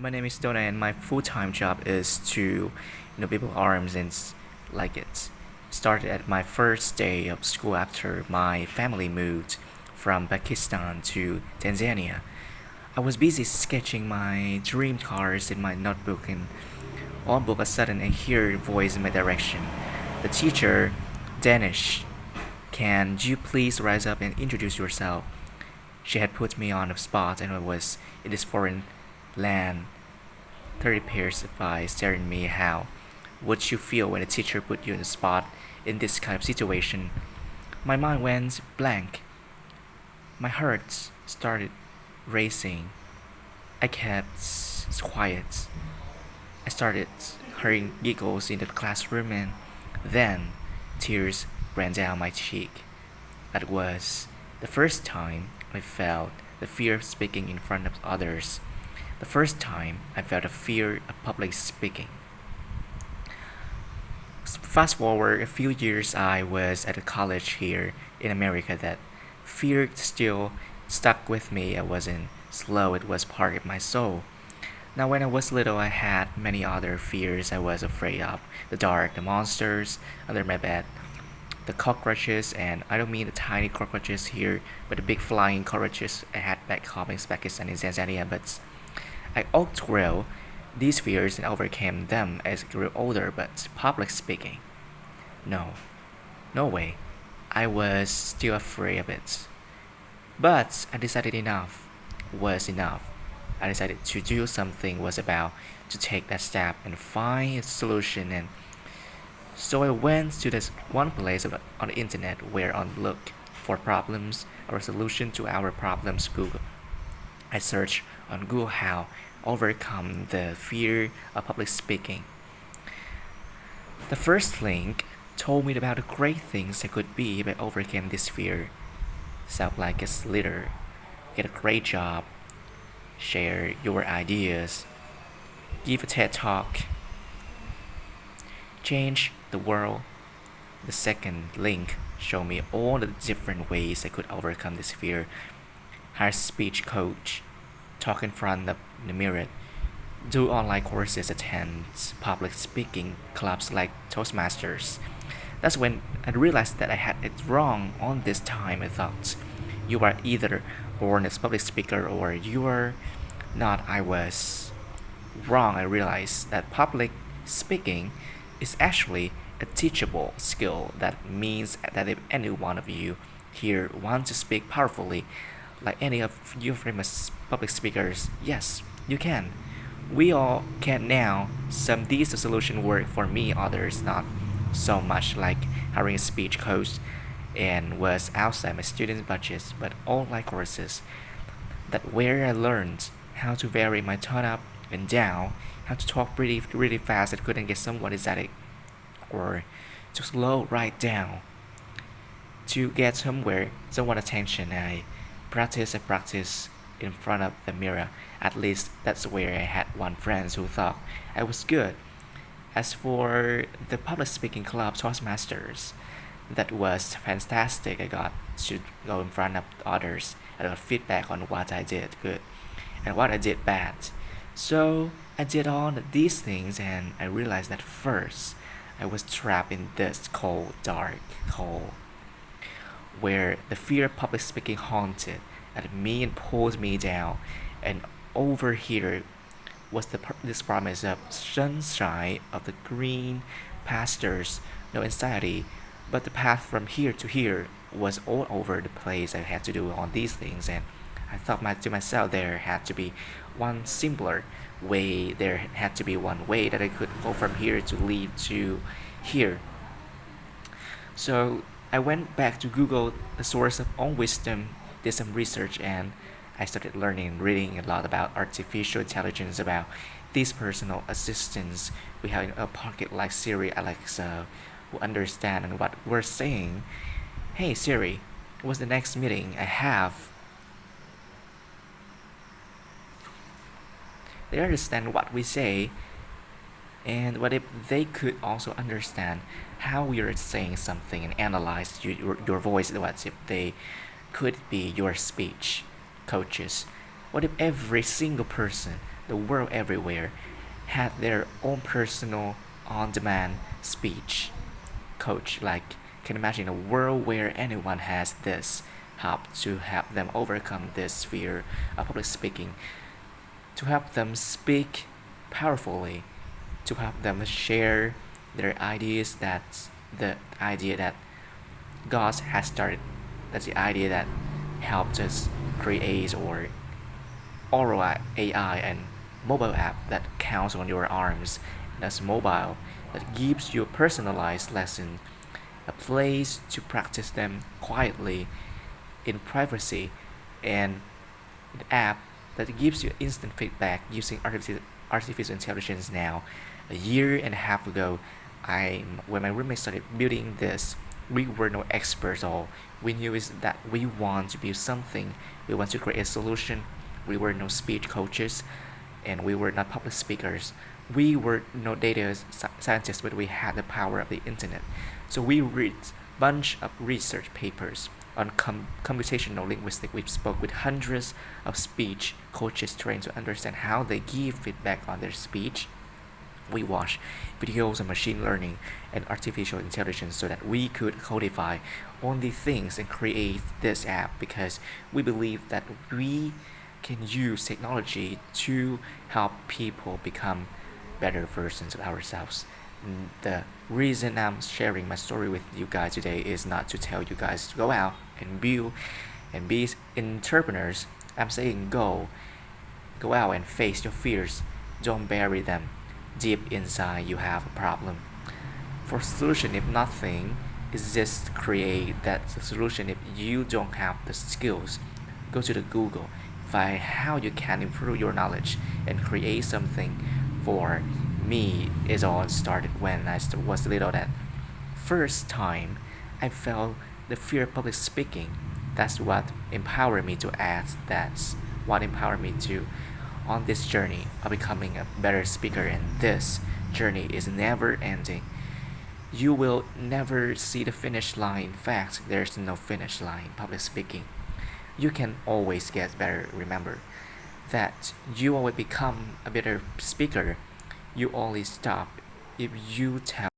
My name is Donna, and my full-time job is to, people arms and like it. Started at my first day of school after my family moved from Pakistan to Tanzania. I was busy sketching my dream cars in my notebook, and all of a sudden I hear a voice in my direction. The teacher, Danish, can you please rise up and introduce yourself? She had put me on the spot, and I was in this foreign land 30 pairs of eyes staring at me. How would you feel when a teacher put you on the spot in this kind of situation? My mind went blank. My heart started racing. I kept quiet. I started hearing giggles in the classroom, and then tears ran down my cheek. That was the first time I felt the fear of speaking in front of others. The first time I felt the fear of public speaking. Fast forward a few years, I was at a college here in America. That fear still stuck with me. I wasn't slow, it was part of my soul. Now, when I was little, I had many other fears I was afraid of: the dark, the monsters under my bed, the cockroaches, and I don't mean the tiny cockroaches here, but the big flying cockroaches I had back home in Pakistan and Tanzania. But I outgrew these fears and overcame them as I grew older. But public speaking, no, no way. I was still afraid of it. But I decided enough was enough. I decided to do something, was about to take that step and find a solution. And so I went to this one place on the internet where I look for problems or a solution to our problems. Google. I searched on Google how overcome the fear of public speaking. The first link told me about the great things that could be if I overcame this fear. Sound like a leader, get a great job, share your ideas, give a TED talk, change the world. The second link showed me all the different ways I could overcome this fear. Hire a speech coach, talk in front of the mirror, do online courses, attend public speaking clubs like Toastmasters. That's when I realized that I had it wrong on this time. I thought you are either born as a public speaker or you are not. I was wrong. I realized that public speaking is actually a teachable skill. That means that if any one of you here want to speak powerfully, like any of you famous public speakers, yes, you can. We all can now. Some these the solution work for me, others not so much, like hiring a speech coach and was outside my students' budgets, but online courses that where I learned how to vary my tone up and down, how to talk really fast. I couldn't get someone excited, or to slow right down to get someone attention. I practice in front of the mirror. At least that's where I had one friend who thought I was good. As for the public speaking club Toastmasters, that was fantastic. I got to go in front of others. I got feedback on what I did good and what I did bad. So I did all these things, and I realized that first I was trapped in this cold, dark hole where the fear of public speaking haunted at me and pulled me down. And over here was this promise of sunshine, of the green pastures, no anxiety. But the path from here to here was all over the place. I had to do all these things, and I thought to myself there had to be one simpler way. There had to be one way that I could go from here to lead to here. So I went back to Google, the source of all wisdom, did some research, and I started learning, reading a lot about artificial intelligence, about these personal assistants we have in a pocket like Siri, Alexa, who understand what we're saying. Hey Siri, what's the next meeting I have? They understand what we say, and what if they could also understand how you're saying something and analyze your voice? What if they could be your speech coaches? What if every single person the world everywhere had their own personal on-demand speech coach. Like, can imagine a world where anyone has this help to help them overcome this fear of public speaking, to help them speak powerfully, to help them share their ideas. That's the idea that God has started. That's the idea that helped us create or oral AI and mobile app that counts on your arms. That's mobile, that gives you a personalized lesson, a place to practice them quietly in privacy, and an app that gives you instant feedback using artificial intelligence now. A year and a half ago, when my roommate started building this, we were no experts at all. We knew is that we want to build something, we want to create a solution. We were no speech coaches, and we were not public speakers. We were no data scientists, but we had the power of the internet. So we read a bunch of research papers on computational linguistics. We spoke with hundreds of speech coaches trained to understand how they give feedback on their speech. We watched videos on machine learning and artificial intelligence so that we could codify only things and create this app, because we believe that we can use technology to help people become better versions of ourselves. The reason I'm sharing my story with you guys today is not to tell you guys to go out and build and be entrepreneurs. I'm saying go out and face your fears. Don't bury them deep inside. You have a problem. For solution, if nothing is just create that solution. If you don't have the skills, go to the Google, find how you can improve your knowledge and create something. For me, it all started when I was little. That first time I felt the fear of public speaking. That's what empowered me to ask. That's what empowered me to on this journey of becoming a better speaker. And this journey is never ending. You will never see the finish line. In fact, there's no finish line in public speaking. You can always get better. Remember that you always become a better speaker. You only stop if you tell